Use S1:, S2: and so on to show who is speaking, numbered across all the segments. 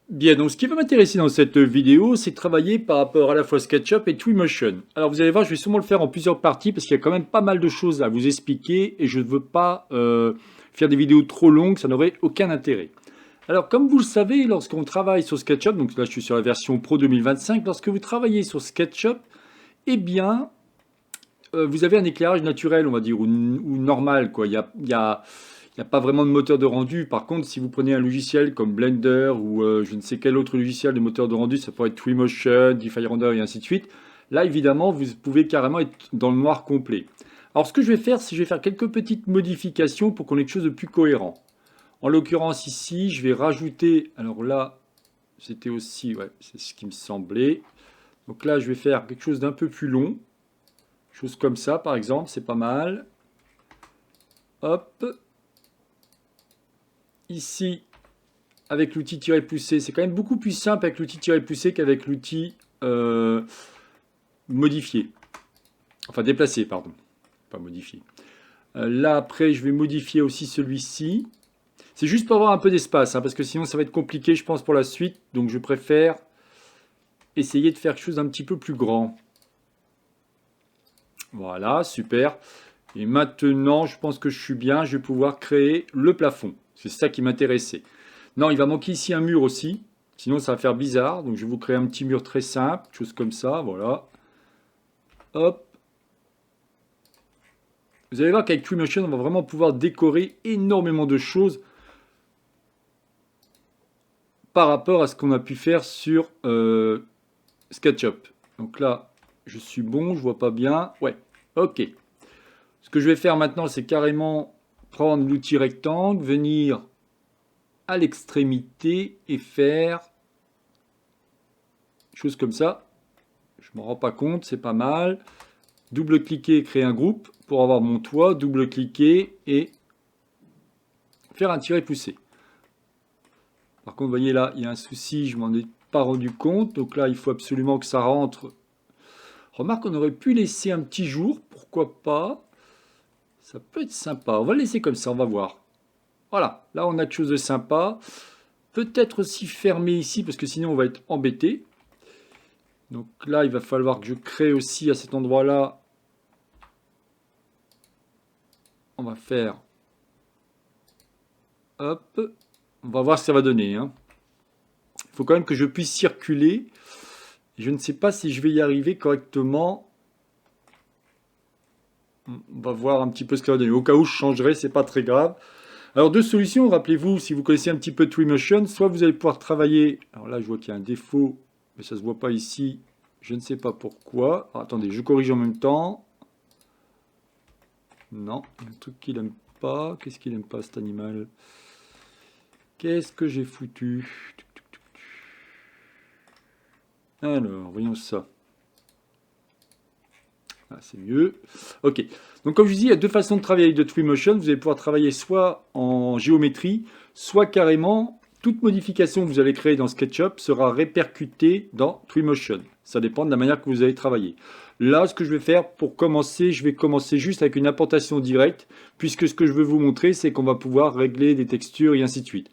S1: Bien, donc ce qui va m'intéresser dans cette vidéo, c'est de travailler par rapport à la fois SketchUp et Twinmotion. Alors vous allez voir, je vais sûrement le faire en plusieurs parties parce qu'il y a quand même pas mal de choses à vous expliquer et je ne veux pas faire des vidéos trop longues, ça n'aurait aucun intérêt. Alors comme vous le savez, lorsqu'on travaille sur SketchUp, donc là je suis sur la version Pro 2025, lorsque vous travaillez sur SketchUp, eh bien vous avez un éclairage naturel, on va dire, ou normal, quoi. Il y a pas vraiment de moteur de rendu. Par contre, si vous prenez un logiciel comme Blender ou je ne sais quel autre logiciel de moteur de rendu, ça pourrait être Twinmotion, DeFi Render et ainsi de suite. Là, évidemment, vous pouvez carrément être dans le noir complet. Alors, ce que je vais faire, c'est que je vais faire quelques petites modifications pour qu'on ait quelque chose de plus cohérent. En l'occurrence, ici, je vais rajouter. Alors là, c'était aussi, ouais, c'est ce qui me semblait. Donc là, je vais faire quelque chose d'un peu plus long. Chose comme ça, par exemple, c'est pas mal. Hop. Ici, avec l'outil tiret poussé, c'est quand même beaucoup plus simple avec l'outil tiret poussé qu'avec l'outil modifié. Enfin, déplacé, pardon. Pas modifié. Là, après, je vais modifier aussi celui-ci. C'est juste pour avoir un peu d'espace, hein, parce que sinon, ça va être compliqué, je pense, pour la suite. Donc, je préfère essayer de faire quelque chose d'un petit peu plus grand. Voilà, super. Et maintenant, je pense que je suis bien. Je vais pouvoir créer le plafond. C'est ça qui m'intéressait. Non, il va manquer ici un mur aussi. Sinon, ça va faire bizarre. Donc, je vais vous créer un petit mur très simple. Chose comme ça. Voilà. Hop. Vous allez voir qu'avec Twinmotion, on va vraiment pouvoir décorer énormément de choses par rapport à ce qu'on a pu faire sur SketchUp. Donc là, je suis bon. Je vois pas bien. Ouais. OK. Ce que je vais faire maintenant, c'est carrément prendre l'outil rectangle, venir à l'extrémité et faire chose comme ça. Je ne m'en rends pas compte, c'est pas mal. Double-cliquer, créer un groupe pour avoir mon toit, double-cliquer et faire un tiret poussé. Par contre, vous voyez là, il y a un souci, je m'en ai pas rendu compte. Donc là, il faut absolument que ça rentre. Remarque, on aurait pu laisser un petit jour, pourquoi pas. Ça peut être sympa. On va le laisser comme ça, on va voir. Voilà, là on a quelque chose de sympa. Peut-être aussi fermer ici, parce que sinon on va être embêté. Donc là, il va falloir que je crée aussi à cet endroit-là. On va faire. Hop. On va voir ce que ça va donner, hein. Il faut quand même que je puisse circuler. Je ne sais pas si je vais y arriver correctement. On va voir un petit peu ce que ça va donner. Au cas où je changerai, c'est pas très grave. Alors deux solutions, rappelez-vous, si vous connaissez un petit peu Twinmotion, soit vous allez pouvoir travailler. Alors là, je vois qu'il y a un défaut, mais ça ne se voit pas ici. Je ne sais pas pourquoi. Alors, attendez, je corrige en même temps. Non, il y a un truc qu'il n'aime pas. Qu'est-ce qu'il n'aime pas, cet animal? Qu'est-ce que j'ai foutu? Alors, voyons ça. Ah, c'est mieux. Ok. Donc, comme je vous dis, il y a deux façons de travailler avec de Twinmotion. Vous allez pouvoir travailler soit en géométrie, soit carrément, toute modification que vous allez créer dans SketchUp sera répercutée dans Twinmotion. Ça dépend de la manière que vous allez travailler. Là, ce que je vais faire pour commencer, je vais commencer juste avec une importation directe, puisque ce que je veux vous montrer, c'est qu'on va pouvoir régler des textures et ainsi de suite.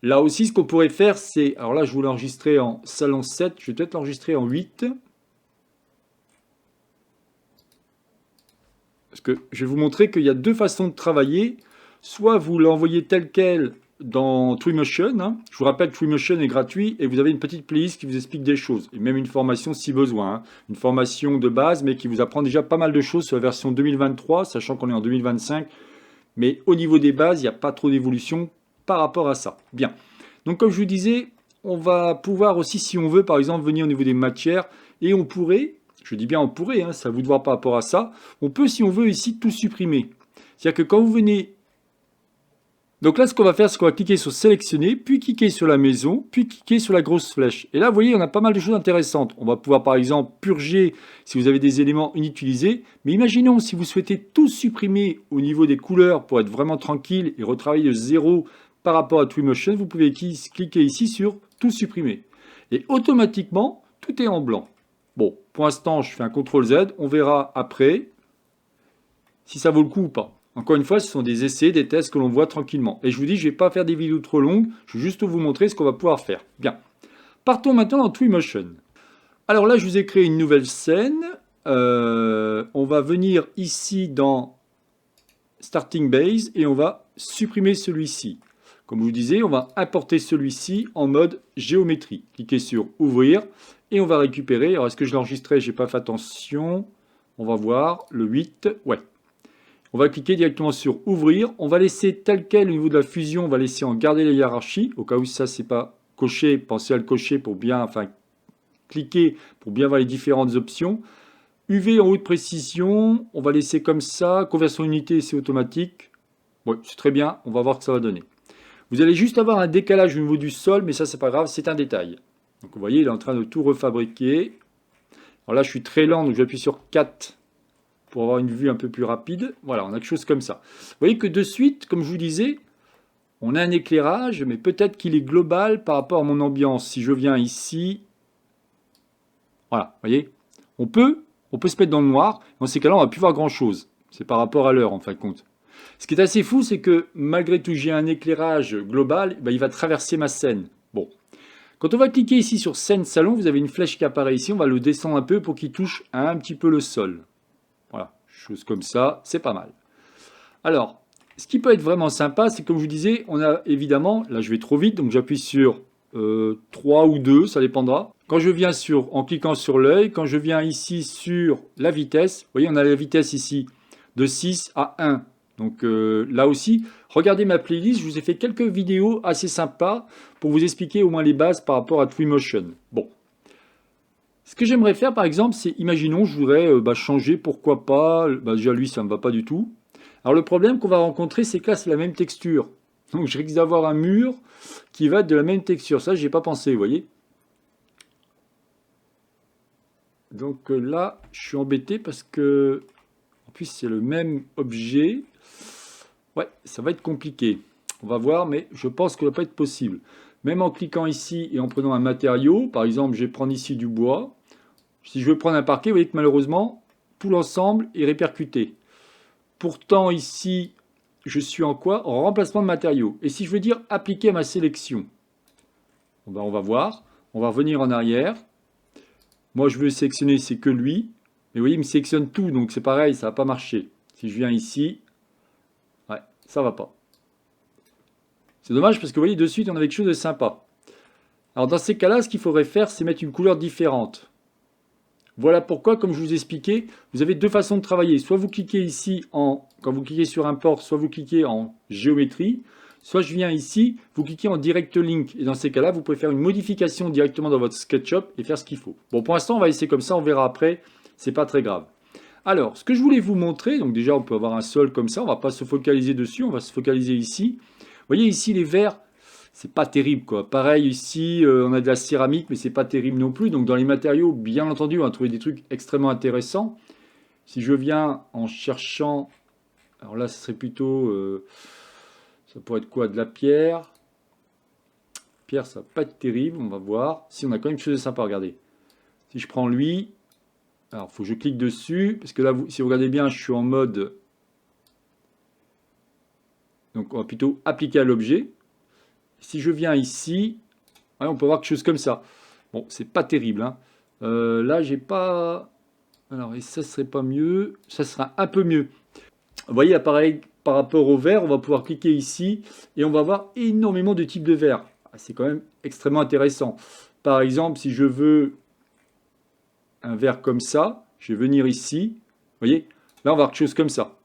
S1: Là aussi, ce qu'on pourrait faire, c'est... Alors là, je voulais enregistrer en salon 7, je vais peut-être l'enregistrer en 8. Parce que je vais vous montrer qu'il y a deux façons de travailler. Soit vous l'envoyez tel quel dans Twinmotion, hein. Je vous rappelle, Twinmotion est gratuit et vous avez une petite playlist qui vous explique des choses. Et même une formation si besoin, hein. Une formation de base, mais qui vous apprend déjà pas mal de choses sur la version 2023, sachant qu'on est en 2025. Mais au niveau des bases, il n'y a pas trop d'évolution par rapport à ça. Bien. Donc comme je vous disais, on va pouvoir aussi, si on veut, par exemple, venir au niveau des matières, et on pourrait, je dis bien on pourrait, hein, ça vous de voir par rapport à ça, on peut, si on veut, ici, tout supprimer. C'est-à-dire que quand vous venez... Donc là, ce qu'on va faire, c'est qu'on va cliquer sur sélectionner, puis cliquer sur la maison, puis cliquer sur la grosse flèche. Et là, vous voyez, on a pas mal de choses intéressantes. On va pouvoir, par exemple, purger si vous avez des éléments inutilisés. Mais imaginons, si vous souhaitez tout supprimer au niveau des couleurs pour être vraiment tranquille et retravailler de zéro par rapport à Twinmotion, vous pouvez cliquer ici sur tout supprimer. Et automatiquement, tout est en blanc. Bon, pour l'instant, je fais un CTRL Z. On verra après si ça vaut le coup ou pas. Encore une fois, ce sont des essais, des tests que l'on voit tranquillement. Et je vous dis, je ne vais pas faire des vidéos trop longues, je vais juste vous montrer ce qu'on va pouvoir faire. Bien. Partons maintenant dans Twinmotion. Alors là, je vous ai créé une nouvelle scène. On va venir ici dans Starting Base et on va supprimer celui-ci. Comme je vous disais, on va importer celui-ci en mode géométrie. Cliquez sur Ouvrir et on va récupérer. Alors, est-ce que je l'ai enregistré? Je n'ai pas fait attention. On va voir le 8. Ouais. On va cliquer directement sur Ouvrir. On va laisser tel quel au niveau de la fusion. On va laisser en garder les hiérarchies. Au cas où ça, c'est pas coché, pensez à le cocher pour bien, enfin, cliquer pour bien voir les différentes options. UV en haute précision, on va laisser comme ça. Conversion unité, c'est automatique. Oui, c'est très bien. On va voir ce que ça va donner. Vous allez juste avoir un décalage au niveau du sol, mais ça, c'est pas grave, c'est un détail. Donc, vous voyez, il est en train de tout refabriquer. Alors là, je suis très lent, donc j'appuie sur 4 pour avoir une vue un peu plus rapide. Voilà, on a quelque chose comme ça. Vous voyez que de suite, comme je vous disais, on a un éclairage, mais peut-être qu'il est global par rapport à mon ambiance. Si je viens ici, voilà, vous voyez, on peut se mettre dans le noir. Dans ces cas-là, on ne va plus voir grand-chose. C'est par rapport à l'heure, en fin de compte. Ce qui est assez fou, c'est que malgré tout, j'ai un éclairage global, ben, il va traverser ma scène. Bon. Quand on va cliquer ici sur scène salon, vous avez une flèche qui apparaît ici. On va le descendre un peu pour qu'il touche un petit peu le sol. Voilà, chose comme ça, c'est pas mal. Alors, ce qui peut être vraiment sympa, c'est comme je vous disais, on a évidemment, là je vais trop vite, donc j'appuie sur 3 ou 2, ça dépendra. Quand je viens en cliquant sur l'œil, quand je viens ici sur la vitesse, vous voyez, on a la vitesse ici de 6 à 1. Donc là aussi, regardez ma playlist, je vous ai fait quelques vidéos assez sympas pour vous expliquer au moins les bases par rapport à Twinmotion. Bon. Ce que j'aimerais faire par exemple, c'est, imaginons, je voudrais changer, pourquoi pas, déjà lui ça ne me va pas du tout. Alors le problème qu'on va rencontrer, c'est que là c'est la même texture. Donc je risque d'avoir un mur qui va être de la même texture. Ça, j'y ai pas pensé, vous voyez. Donc là, je suis embêté parce que, en plus, c'est le même objet. Ouais, ça va être compliqué. On va voir, mais je pense que ça va pas être possible. Même en cliquant ici et en prenant un matériau, par exemple, je vais prendre ici du bois. Si je veux prendre un parquet, vous voyez que malheureusement, tout l'ensemble est répercuté. Pourtant, ici, je suis en quoi? En remplacement de matériaux. Et si je veux dire appliquer à ma sélection, on va voir. On va revenir en arrière. Moi, je veux sélectionner, c'est que lui. Mais vous voyez, il me sélectionne tout, donc c'est pareil, ça va pas marcher. Si je viens ici, ouais, ça va pas. C'est dommage parce que vous voyez, de suite, on a quelque chose de sympa. Alors dans ces cas-là, ce qu'il faudrait faire, c'est mettre une couleur différente. Voilà pourquoi, comme je vous expliquais, vous avez deux façons de travailler. Soit vous cliquez ici quand vous cliquez sur import, soit vous cliquez en géométrie, soit je viens ici, vous cliquez en direct link. Et dans ces cas-là, vous pouvez faire une modification directement dans votre SketchUp et faire ce qu'il faut. Bon, pour l'instant, on va essayer comme ça, on verra après. C'est pas très grave. Alors, ce que je voulais vous montrer, donc déjà, on peut avoir un sol comme ça, on va pas se focaliser dessus, on va se focaliser ici. Vous voyez ici les verts, c'est pas terrible quoi. Pareil ici, on a de la céramique, mais c'est pas terrible non plus. Donc dans les matériaux, bien entendu, on va trouver des trucs extrêmement intéressants. Si je viens en cherchant, alors là, ce serait plutôt, ça pourrait être quoi? De la pierre. Pierre, ça va pas être terrible, on va voir. Si on a quand même quelque chose de sympa, regardez. Si je prends lui, alors il faut que je clique dessus, parce que là, si vous regardez bien, je suis en mode, donc on va plutôt appliquer à l'objet. Si je viens ici, ouais, on peut voir quelque chose comme ça. Bon, c'est pas terrible, hein. Là, j'ai pas. Alors, et ça serait pas mieux. Ça sera un peu mieux. Vous voyez, pareil, par rapport au vert, on va pouvoir cliquer ici et on va voir énormément de types de verre. C'est quand même extrêmement intéressant. Par exemple, si je veux un verre comme ça, je vais venir ici. Vous voyez, là, on va avoir quelque chose comme ça.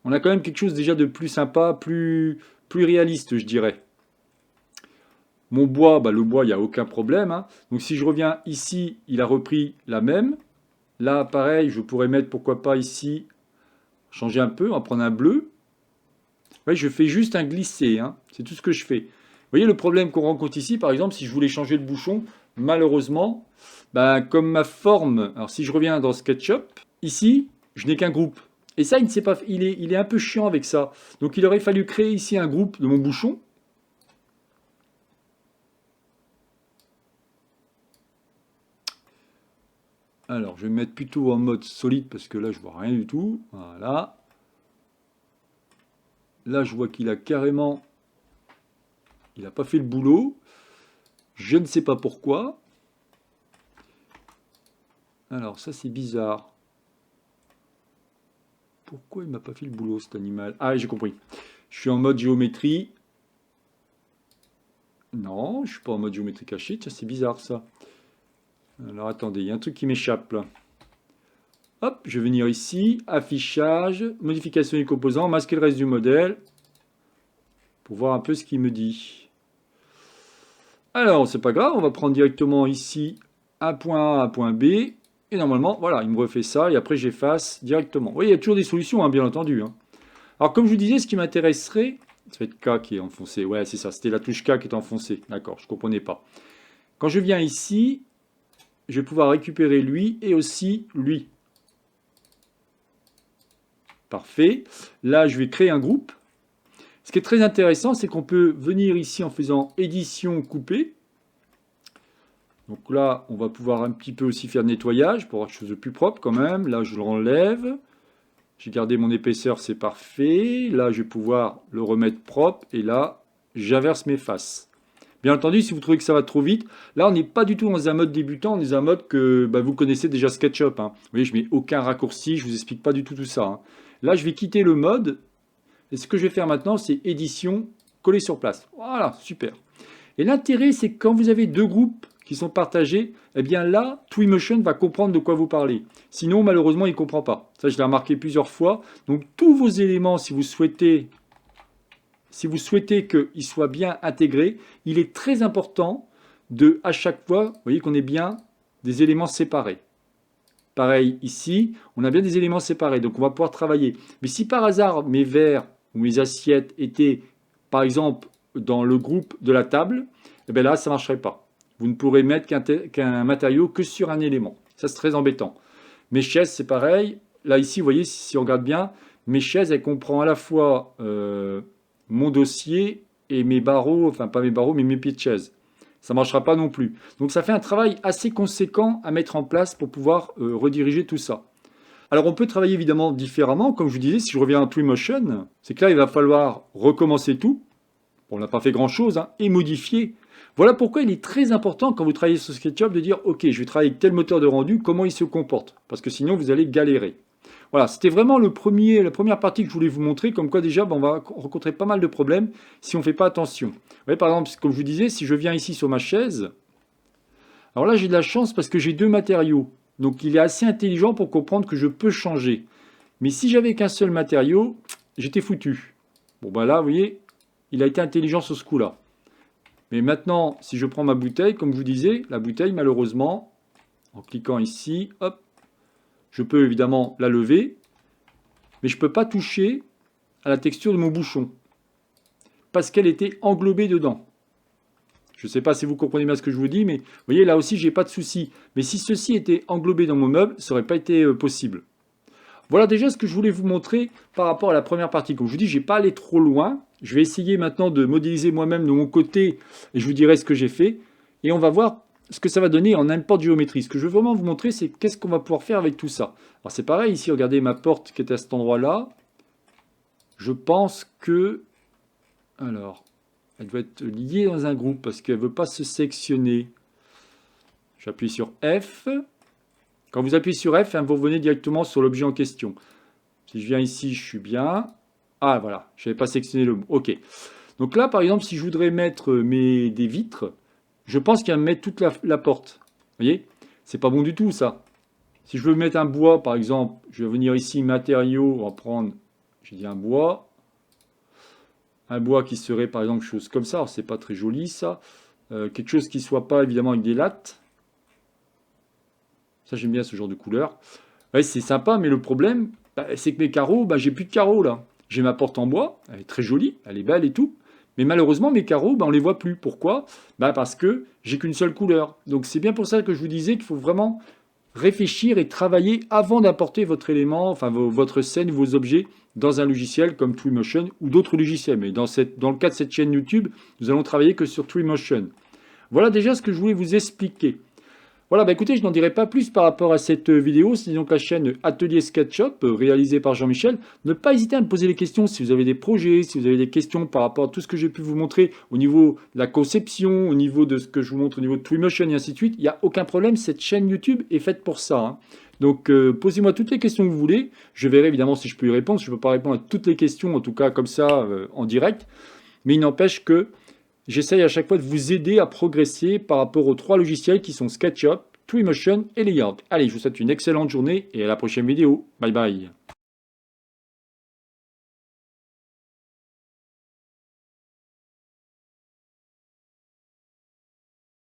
S1: On a quand même quelque chose déjà de plus sympa, plus réaliste, je dirais. Mon bois, le bois, il n'y a aucun problème, hein. Donc si je reviens ici, il a repris la même. Là, pareil, je pourrais mettre, pourquoi pas ici, changer un peu, on va prendre un bleu. Ouais, je fais juste un glisser, hein. C'est tout ce que je fais. Vous voyez le problème qu'on rencontre ici, par exemple, si je voulais changer le bouchon, malheureusement, comme ma forme, alors si je reviens dans SketchUp, ici, je n'ai qu'un groupe. Et ça, il ne sait pas, il est un peu chiant avec ça. Donc il aurait fallu créer ici un groupe de mon bouchon. Alors, je vais me mettre plutôt en mode solide parce que là, je vois rien du tout. Voilà. Là, je vois qu'il a carrément... Il n'a pas fait le boulot. Je ne sais pas pourquoi. Alors, ça, c'est bizarre. Pourquoi il m'a pas fait le boulot, cet animal? Ah, j'ai compris. Je suis en mode géométrie. Non, je suis pas en mode géométrie cachée. Tiens, c'est bizarre, ça. Alors, attendez, il y a un truc qui m'échappe, là. Hop, je vais venir ici. Affichage, modification des composants, masquer le reste du modèle. Pour voir un peu ce qu'il me dit. Alors, c'est pas grave, on va prendre directement ici un point A, un point B. Et normalement, voilà, il me refait ça et après j'efface directement. Vous voyez, il y a toujours des solutions, hein, bien entendu. Hein. Alors, comme je vous disais, ce qui m'intéresserait, ça va être K qui est enfoncé. Ouais, c'est ça, c'était la touche K qui est enfoncée. D'accord, je ne comprenais pas. Quand je viens ici, je vais pouvoir récupérer lui et aussi lui. Parfait. Là, je vais créer un groupe. Ce qui est très intéressant, c'est qu'on peut venir ici en faisant édition coupée. Donc là, on va pouvoir un petit peu aussi faire nettoyage pour avoir quelque chose de plus propre quand même. Là, je le renlève. J'ai gardé mon épaisseur, c'est parfait. Là, je vais pouvoir le remettre propre. Et là, j'inverse mes faces. Bien entendu, si vous trouvez que ça va trop vite, là, on n'est pas du tout dans un mode débutant. On est dans un mode que vous connaissez déjà SketchUp. Hein. Vous voyez, je ne mets aucun raccourci. Je ne vous explique pas du tout ça. Hein. Là, je vais quitter le mode. Et ce que je vais faire maintenant, c'est édition, coller sur place. Voilà, super. Et l'intérêt, c'est que quand vous avez deux groupes qui sont partagés, eh bien là, Twinmotion va comprendre de quoi vous parlez. Sinon, malheureusement, il ne comprend pas. Ça, je l'ai remarqué plusieurs fois. Donc, tous vos éléments, si vous souhaitez qu'ils soient bien intégrés, il est très important de, à chaque fois, vous voyez qu'on ait bien des éléments séparés. Pareil ici, on a bien des éléments séparés, donc on va pouvoir travailler. Mais si par hasard mes verres ou mes assiettes étaient, par exemple, dans le groupe de la table, eh bien là, ça ne marcherait pas. Vous ne pourrez mettre qu'un matériau que sur un élément. Ça, c'est très embêtant. Mes chaises, c'est pareil. Là, ici, vous voyez, si on regarde bien, mes chaises, elles comprennent à la fois mon dossier et mes barreaux, enfin pas mes barreaux, mais mes pieds de chaise. Ça ne marchera pas non plus. Donc ça fait un travail assez conséquent à mettre en place pour pouvoir rediriger tout ça. Alors on peut travailler évidemment différemment. Comme je vous disais, si je reviens en Twinmotion, c'est que là, il va falloir recommencer tout. Bon, on n'a pas fait grand-chose, hein, et modifier. Voilà pourquoi il est très important quand vous travaillez sur SketchUp de dire « Ok, je vais travailler avec tel moteur de rendu, comment il se comporte ?» Parce que sinon, vous allez galérer. Voilà, c'était vraiment la première partie que je voulais vous montrer, comme quoi déjà, on va rencontrer pas mal de problèmes si on ne fait pas attention. Vous voyez, par exemple, comme je vous disais, si je viens ici sur ma chaise, alors là, j'ai de la chance parce que j'ai deux matériaux. Donc, il est assez intelligent pour comprendre que je peux changer. Mais si j'avais qu'un seul matériau, j'étais foutu. Bon, ben là, vous voyez, il a été intelligent sur ce coup-là. Mais maintenant, si je prends ma bouteille, comme je vous disais, la bouteille, malheureusement, en cliquant ici, hop, je peux évidemment la lever, mais je ne peux pas toucher à la texture de mon bouchon, parce qu'elle était englobée dedans. Je ne sais pas si vous comprenez bien ce que je vous dis, mais vous voyez, là aussi, je n'ai pas de souci. Mais si ceci était englobé dans mon meuble, ça n'aurait pas été possible. Voilà déjà ce que je voulais vous montrer par rapport à la première partie. Comme je vous dis, je n'ai pas allé trop loin. Je vais essayer maintenant de modéliser moi-même de mon côté et je vous dirai ce que j'ai fait. Et on va voir ce que ça va donner en import géométrie. Ce que je veux vraiment vous montrer, c'est qu'est-ce qu'on va pouvoir faire avec tout ça. Alors c'est pareil, ici, regardez ma porte qui est à cet endroit-là. Je pense que... Alors, elle doit être liée dans un groupe parce qu'elle ne veut pas se sectionner. J'appuie sur F. Quand vous appuyez sur F, vous revenez directement sur l'objet en question. Si je viens ici, je suis bien. Ah, voilà, je n'avais pas sectionné le mot. OK. Donc là, par exemple, si je voudrais mettre des vitres, je pense qu'il va me mettre toute la porte. Vous voyez? C'est pas bon du tout, ça. Si je veux mettre un bois, par exemple, je vais venir ici, matériaux, on va prendre, j'ai dit un bois. Un bois qui serait, par exemple, chose comme ça. C'est pas très joli, ça. Quelque chose qui ne soit pas, évidemment, avec des lattes. Ça, j'aime bien ce genre de couleur. Ouais, c'est sympa, mais le problème, c'est que mes carreaux, j'ai plus de carreaux là. J'ai ma porte en bois, elle est très jolie, elle est belle et tout. Mais malheureusement, mes carreaux, on ne les voit plus. Pourquoi? Parce que j'ai qu'une seule couleur. Donc c'est bien pour ça que je vous disais qu'il faut vraiment réfléchir et travailler avant d'apporter votre élément, enfin votre scène, vos objets dans un logiciel comme Twinmotion ou d'autres logiciels. Mais dans le cas de cette chaîne YouTube, nous allons travailler que sur Twinmotion. Voilà déjà ce que je voulais vous expliquer. Voilà, bah écoutez, je n'en dirai pas plus par rapport à cette vidéo. C'est donc la chaîne Atelier SketchUp, réalisée par Jean-Michel. Ne pas hésiter à me poser des questions si vous avez des projets, si vous avez des questions par rapport à tout ce que j'ai pu vous montrer au niveau de la conception, au niveau de ce que je vous montre au niveau de Twinmotion et ainsi de suite. Il n'y a aucun problème, cette chaîne YouTube est faite pour ça, hein. Donc posez-moi toutes les questions que vous voulez. Je verrai évidemment si je peux y répondre. Je ne peux pas répondre à toutes les questions, en tout cas comme ça, en direct. Mais il n'empêche que j'essaye à chaque fois de vous aider à progresser par rapport aux 3 logiciels qui sont SketchUp, Twinmotion et Layout. Allez, je vous souhaite une excellente journée et à la prochaine vidéo. Bye bye.